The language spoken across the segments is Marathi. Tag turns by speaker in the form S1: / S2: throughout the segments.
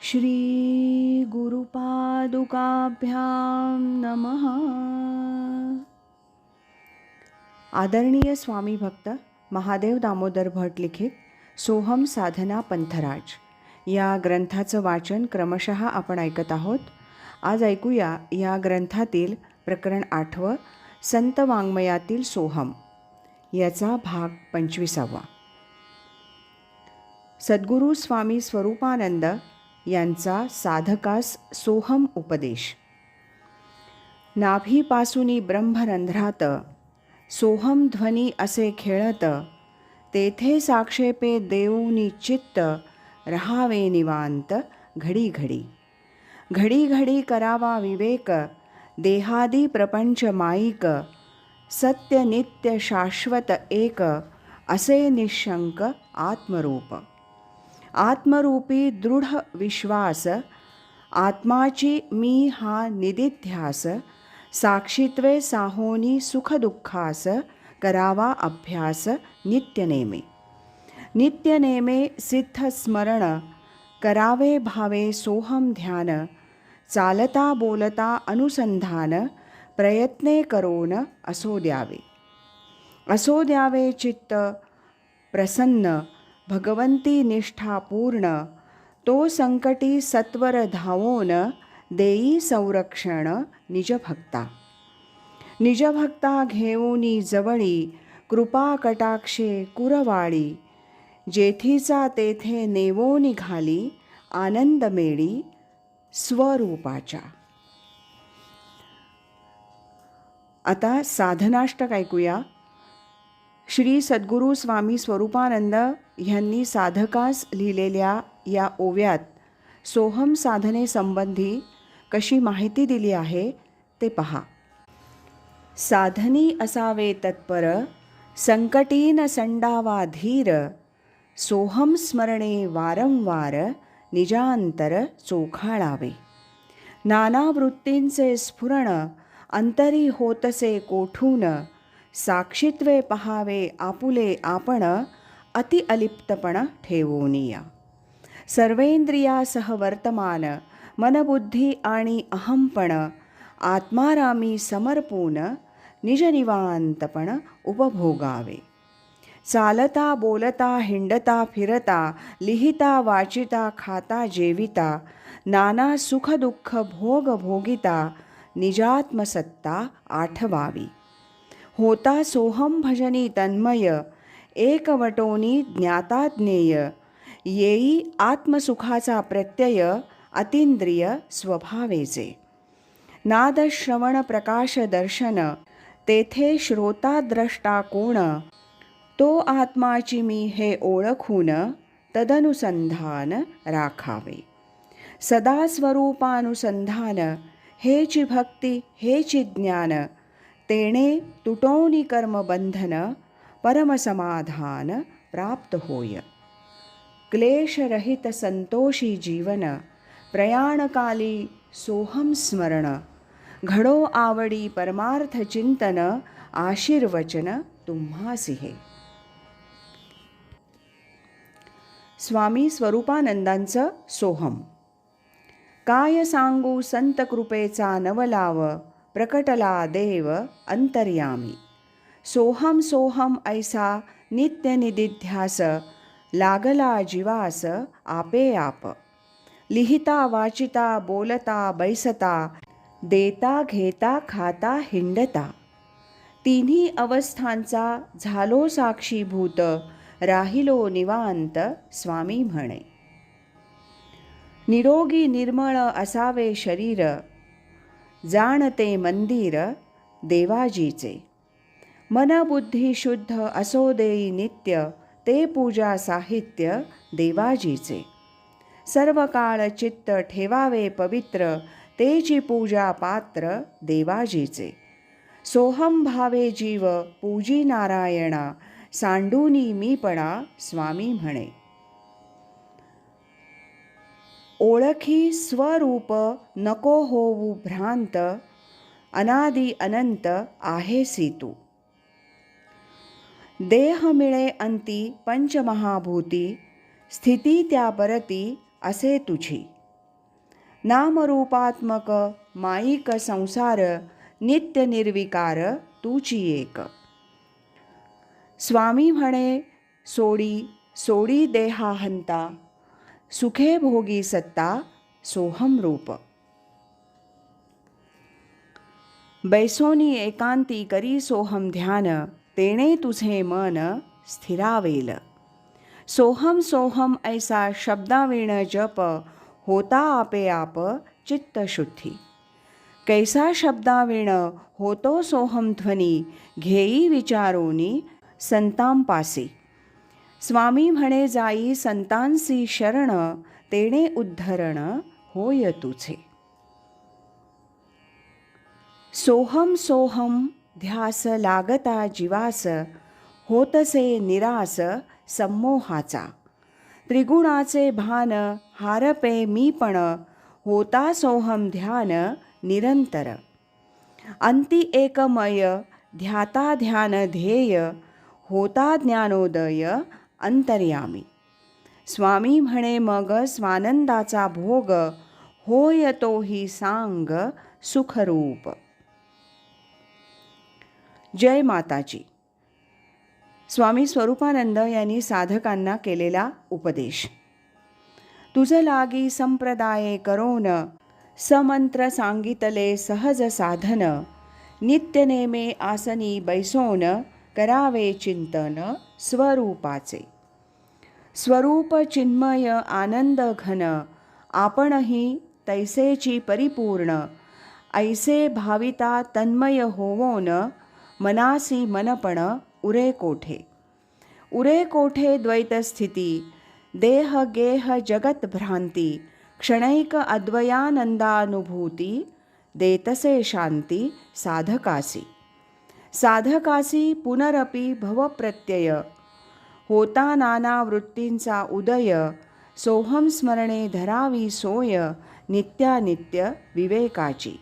S1: श्री गुरुपादुकाभ्यां नमः. आदरणीय स्वामी भक्त महादेव दामोदर भट लिखित सोहम साधना पंथराज या ग्रंथाचं वाचन क्रमशः आपण ऐकत आहोत. आज ऐकूया या ग्रंथातील प्रकरण 8 संत वाङ्मयातील सोहम याचा भाग 25. सद्गुरू स्वामी स्वरूपानंद यांचा साधकास सोहम उपदेश. नाभीपासूनी ब्रह्मरंध्रात सोहम ध्वनी असे खेळत, तेथे साक्षेपे देऊनी चित्त रहावे निवांत घडी घडी. घडी घडी करावा विवेक देहादी प्रपंच माईक, सत्य नित्य शाश्वत एक असे निशंक आत्मरूप. आत्मरूपी दृढ विश्वास आत्माची मी हा निदिध्यास, साक्षीत्वे साहोनी सुखदुःखास करावा अभ्यास नित्यनेमे. नित्यनेमे सिद्ध स्मरण करावे भावे सोहम ध्यान, चालता बोलता अनुसंधान प्रयत्ने करोन असो द्यावे. असो द्यावे चित्त प्रसन्न भगवंती निष्ठा पूर्ण, तो संकटी सत्वर धावोन देई संरक्षण निजभक्ता. निजभक्ता घेऊनी जवळी कृपा कटाक्षे कुरवाळी, जेथीचा तेथे नेवो निघाली आनंद मेळी स्वरूपाच्या. आता साधनाष्टक ऐकूया. श्री सद्गुरू स्वामी स्वरूपानंद ह्यांनी साधकास लिहिलेल्या या ओव्यात सोहम साधनेसंबंधी कशी माहिती दिली आहे ते पहा. साधनी असावे तत्पर संकटी न संडावा धीर, सोहम स्मरणे वारंवार निजांतर चोखाळावे. नाना वृत्तींचे स्फुरण अंतरी होतसे कोठून, साक्षीत्वे पहावे आपुले आपण अति अलिप्तपण ठेवोनिया. सर्वेंद्रियासह वर्तमान मनबुद्धी आणि अहंपण आत्मारामी समर्पून निजनिवांतपण उपभोगावे. चालता बोलता हिंडता फिरता लिहिता वाचिता खाता जेविता, नाना सुखदुःख भोग भोगिता निजात्मसत्ता आठवावी. होता सोहम भजनी तन्मय एकवटोनी ज्ञाता ज्ञेय, येई आत्मसुखाचा प्रत्यय अतींद्रिय स्वभावेचे. नाद श्रवण प्रकाश दर्शन तेथे श्रोता द्रष्टा कोण, तो आत्माची मी हे ओळखून तदनुसंधान राखावे. सदा स्वरूपानुसंधान हेची भक्ती हेची ज्ञान, तेणे तुटोनी कर्मबंधन परमसमाधान प्राप्त होय. क्लेशरहित संतोषी जीवन प्रयाणकाली सोहम स्मरण, घडो आवडी परमार्थ चिंतन आशीर्वचन तुम्हासी हे. स्वामी स्वरूपानंदांचं सोहम. काय सांगू संत कृपेचा नवलाव, प्रकटला देव अंतर्यामी. सोहम सोहम ऐसा नित्य निदिध्यास, लागला जीवास आपे आप. लिहिता वाचिता बोलता बैसता, देता घेता खाता हिंडता. तिन्ही अवस्थांचा झालो साक्षीभूत, राहिलो निवांत स्वामी म्हणे. निरोगी निर्मळ असावे शरीर, जाणते मंदिर देवाजीचे. मनबुद्धी शुद्ध असो देई नित्य, ते पूजा साहित्य देवाजीचे. सर्व काळ चित्त ठेवावे पवित्र, तेची पूजा पात्र देवाजीचे. सोहम भावे जीव पूजी नारायणा, सांडूनी मीपणा स्वामी म्हणे. ओळखी स्वरूप नको होऊ भ्रांत, अनादि अनंत आहेसी तू. देह मिळे अंती पंचमहाभूती, स्थिती त्या परती असे तुझी. नामरूपात्मक माईक संसार नित्य निर्विकार तूची एक. स्वामी म्हणे सोडी सोडी देहा हंता, सुखे भोगी सत्ता सोहम रूप. बैसोनी एकांती करी सोहम ध्यान, तेणे तुझे मन स्थिरावेल. सोहम सोहम ऐसा शब्दावीण जप, होता आपे आप चित्त शुद्धी. कैसा शब्दावीण होतो सोहम ध्वनी, घेई विचारोनी संतांपासी. स्वामी म्हणे जाई संतांसी शरण, तेणे उद्धरण होय तुझे. सोहम सोहम ध्यास लागता जीवास, होतसे निरास संमोहाचा. त्रिगुणाचे भान हारपे मीपण, होता सोहम ध्यान निरंतर. अंती एकमय ध्याता ध्यान ध्येय, होता ज्ञानोदय अंतर्यामी. स्वामी म्हणे मग स्वानंदाचा भोग, होय तोही सांग सुखरूप. जय माताजी. स्वामी स्वरूपानंद यांनी साधकांना केलेला उपदेश. तुझ लागी संप्रदाये करोन, समंत्र सांगितले सहज साधन. नित्य नेमे आसनी बैसोन, करावे चिंतन स्वरूपाचे. स्वरूप चिन्मय आनंद घन, आपणही तैसेची परिपूर्ण. ऐसे भाविता तन्मय होवोन, मनासी मनपण उरे कोठे. उरे कोठे द्वैतस्थिती, देह गेह जगत भ्रांती. क्षणैक अद्वयानंदानुभूती, देतसे शांती साधकासी. साधकासी पुनरपि भवप्रत्यय, होता नाना वृत्तींचा उदय. सोहम स्मरणे धरावी सोय, नित्यानित्य विवेकाची.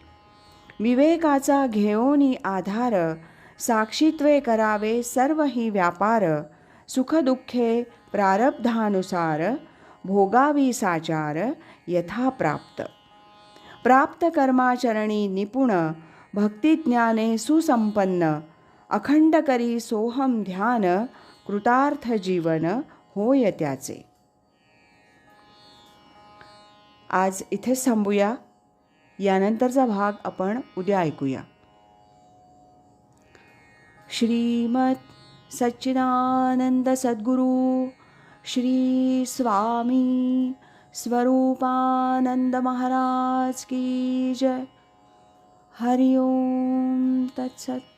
S1: विवेकाचा घेऊनी आधार, साक्षीत्वे करावे सर्व ही व्यापार. सुखदुःखे प्रारब्धानुसार, भोगावी साचार यथा प्राप्त. प्राप्त कर्माचरणी निपुण, भक्तिज्ञाने सुसंपन्न. अखंड करी सोहम ध्यान, कृतार्थ जीवन होय त्याचे. आज इथेच थांबूया. यानंतरचा भाग आपण उद्या ऐकूया. श्रीमत् सच्चिदानंद सद्गुरु श्री स्वामी स्वरूपानंद महाराज की जय. हरि ओम तत्सत.